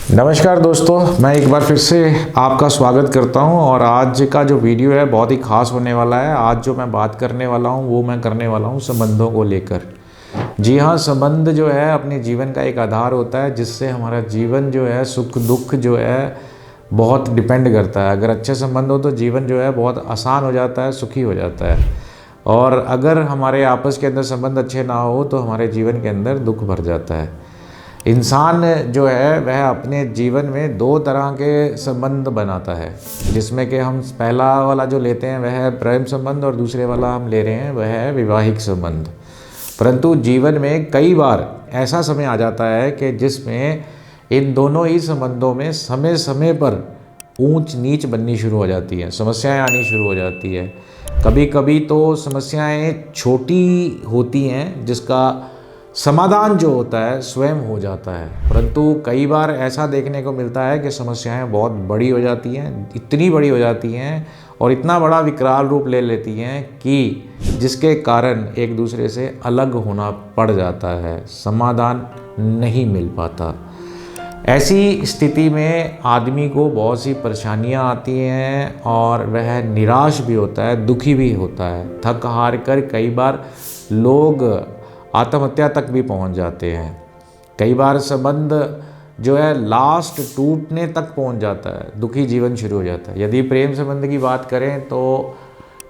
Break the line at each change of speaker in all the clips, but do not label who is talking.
नमस्कार दोस्तों, मैं एक बार फिर से आपका स्वागत करता हूं और आज का जो वीडियो है बहुत ही ख़ास होने वाला है। आज जो मैं बात करने वाला हूं वो मैं करने वाला हूं संबंधों को लेकर। जी हाँ, संबंध जो है अपने जीवन का एक आधार होता है जिससे हमारा जीवन जो है सुख दुख जो है बहुत डिपेंड करता है। अगर अच्छे संबंध हो तो जीवन जो है बहुत आसान हो जाता है, सुखी हो जाता है। और अगर हमारे आपस के अंदर संबंध अच्छे ना हो तो हमारे जीवन के अंदर दुख भर जाता है। इंसान जो है वह अपने जीवन में दो तरह के संबंध बनाता है, जिसमें कि हम पहला वाला जो लेते हैं वह है प्रेम संबंध और दूसरे वाला हम ले रहे हैं वह है वैवाहिक संबंध। परंतु जीवन में कई बार ऐसा समय आ जाता है कि जिसमें इन दोनों ही संबंधों में समय समय पर ऊंच नीच बननी शुरू हो जाती है, समस्याएं आनी शुरू हो जाती है। कभी कभी तो समस्याएं छोटी होती हैं जिसका समाधान जो होता है स्वयं हो जाता है, परंतु कई बार ऐसा देखने को मिलता है कि समस्याएं बहुत बड़ी हो जाती हैं, इतनी बड़ी हो जाती हैं और इतना बड़ा विकराल रूप ले लेती हैं कि जिसके कारण एक दूसरे से अलग होना पड़ जाता है, समाधान नहीं मिल पाता। ऐसी स्थिति में आदमी को बहुत सी परेशानियां आती हैं और वह निराश भी होता है, दुखी भी होता है। थक हार कर कई बार लोग आत्महत्या तक भी पहुंच जाते हैं। कई बार संबंध जो है लास्ट टूटने तक पहुंच जाता है, दुखी जीवन शुरू हो जाता है। यदि प्रेम संबंध की बात करें तो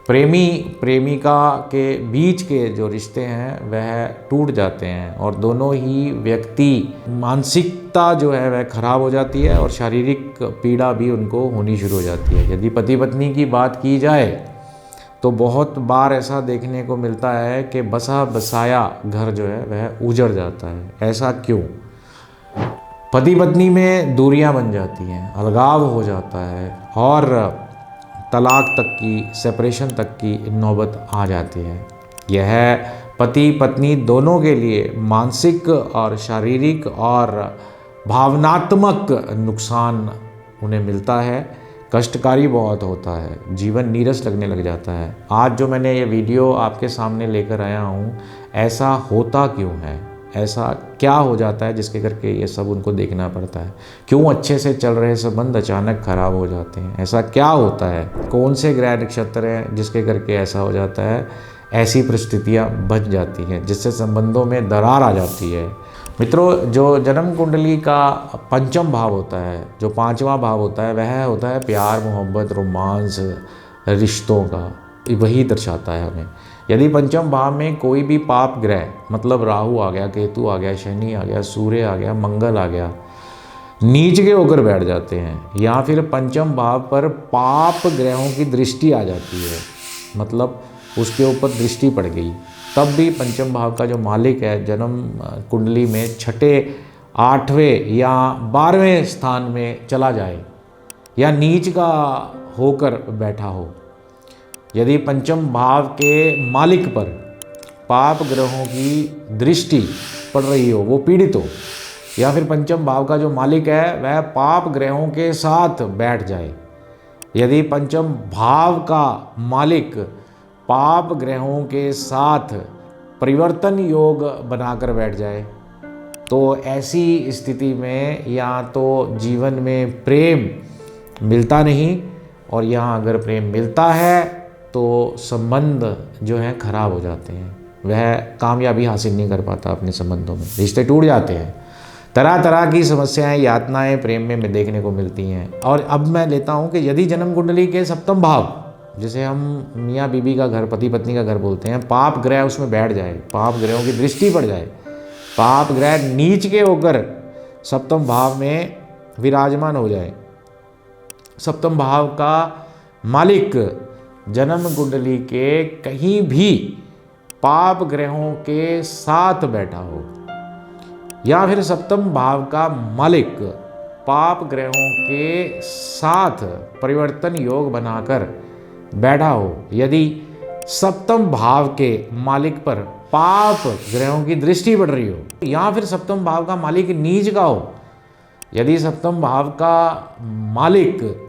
प्रेमी प्रेमिका के बीच के जो रिश्ते हैं वह टूट जाते हैं और दोनों ही व्यक्ति मानसिकता जो है वह खराब हो जाती है और शारीरिक पीड़ा भी उनको होनी शुरू हो जाती है। यदि पति पत्नी की बात की जाए तो बहुत बार ऐसा देखने को मिलता है कि बसा बसाया घर जो है वह उजड़ जाता है। ऐसा क्यों? पति पत्नी में दूरियां बन जाती हैं, अलगाव हो जाता है और तलाक तक की, सेपरेशन तक की नौबत आ जाती है। यह पति पत्नी दोनों के लिए मानसिक और शारीरिक और भावनात्मक नुकसान उन्हें मिलता है। कष्टकारी बहुत होता है, जीवन नीरस लगने लग जाता है। आज जो मैंने ये वीडियो आपके सामने लेकर आया हूँ, ऐसा होता क्यों है, ऐसा क्या हो जाता है जिसके करके ये सब उनको देखना पड़ता है? क्यों अच्छे से चल रहे संबंध अचानक खराब हो जाते हैं? ऐसा क्या होता है? कौन से ग्रह नक्षत्र हैं जिसके करके ऐसा हो जाता है? ऐसी परिस्थितियाँ बन जाती हैं जिससे संबंधों में दरार आ जाती है। मित्रों, जो जन्म कुंडली का पंचम भाव होता है, जो पांचवा भाव होता है, वह होता है प्यार, मोहब्बत, रोमांस, रिश्तों का। वही दर्शाता है हमें। यदि पंचम भाव में कोई भी पाप ग्रह, मतलब राहु आ गया, केतु आ गया, शनि आ गया, सूर्य आ गया, मंगल आ गया, नीच के होकर बैठ जाते हैं, या फिर पंचम भाव पर पाप ग्रहों की दृष्टि आ जाती है, मतलब उसके ऊपर दृष्टि पड़ गई, तब भी पंचम भाव का जो मालिक है जन्म कुंडली में छठे, आठवें या 12वें स्थान में चला जाए या नीच का होकर बैठा हो, यदि पंचम भाव के मालिक पर पाप ग्रहों की दृष्टि पड़ रही हो, वो पीड़ित हो, या फिर पंचम भाव का जो मालिक है वह पाप ग्रहों के साथ बैठ जाए, यदि पंचम भाव का मालिक पाप ग्रहों के साथ परिवर्तन योग बनाकर बैठ जाए, तो ऐसी स्थिति में या तो जीवन में प्रेम मिलता नहीं, और यहाँ अगर प्रेम मिलता है तो संबंध जो हैं खराब हो जाते हैं। वह कामयाबी हासिल नहीं कर पाता अपने संबंधों में, रिश्ते टूट जाते हैं। तरह तरह की समस्याएं, यातनाएं प्रेम में देखने को मिलती हैं। और अब मैं लेता हूँ कि यदि जन्म कुंडली के सप्तम भाव, जिसे हम मियाँ बीबी का घर, पति पत्नी का घर बोलते हैं, पाप ग्रह उसमें बैठ जाए, पाप ग्रहों की दृष्टि पड़ जाए, पाप ग्रह नीच के होकर सप्तम भाव में विराजमान हो जाए, सप्तम भाव का मालिक जन्म कुंडली के कहीं भी पाप ग्रहों के साथ बैठा हो, या फिर सप्तम भाव का मालिक पाप ग्रहों के साथ परिवर्तन योग बनाकर बैठा हो, यदि सप्तम भाव के मालिक पर पाप ग्रहों की दृष्टि पड़ रही हो, या फिर सप्तम भाव का मालिक नीच का हो, यदि सप्तम भाव का मालिक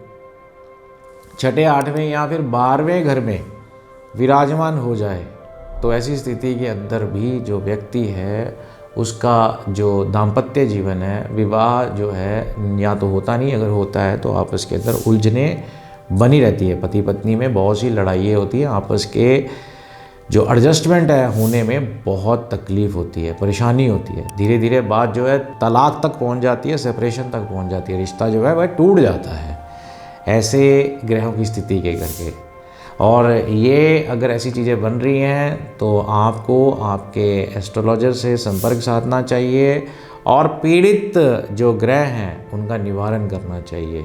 छठे, आठवें या फिर 12वें घर में विराजमान हो जाए, तो ऐसी स्थिति के अंदर भी जो व्यक्ति है उसका जो दाम्पत्य जीवन है, विवाह जो है या तो होता नहीं, अगर होता है तो आपस के अंदर उलझने बनी रहती है। पति पत्नी में बहुत सी लड़ाइयाँ होती हैं, आपस के जो एडजस्टमेंट है होने में बहुत तकलीफ़ होती है, परेशानी होती है। धीरे धीरे बात जो है तलाक तक पहुंच जाती है, सेपरेशन तक पहुंच जाती है, रिश्ता जो है वह टूट जाता है ऐसे ग्रहों की स्थिति के करके। और ये अगर ऐसी चीज़ें बन रही हैं तो आपको आपके एस्ट्रोलॉजर से संपर्क साधना चाहिए और पीड़ित जो ग्रह हैं उनका निवारण करना चाहिए।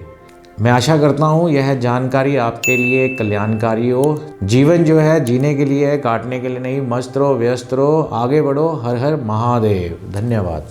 मैं आशा करता हूँ यह जानकारी आपके लिए कल्याणकारी हो। जीवन जो है जीने के लिए है, काटने के लिए नहीं। मस्त रहो, व्यस्त रहो, आगे बढ़ो। हर हर महादेव। धन्यवाद।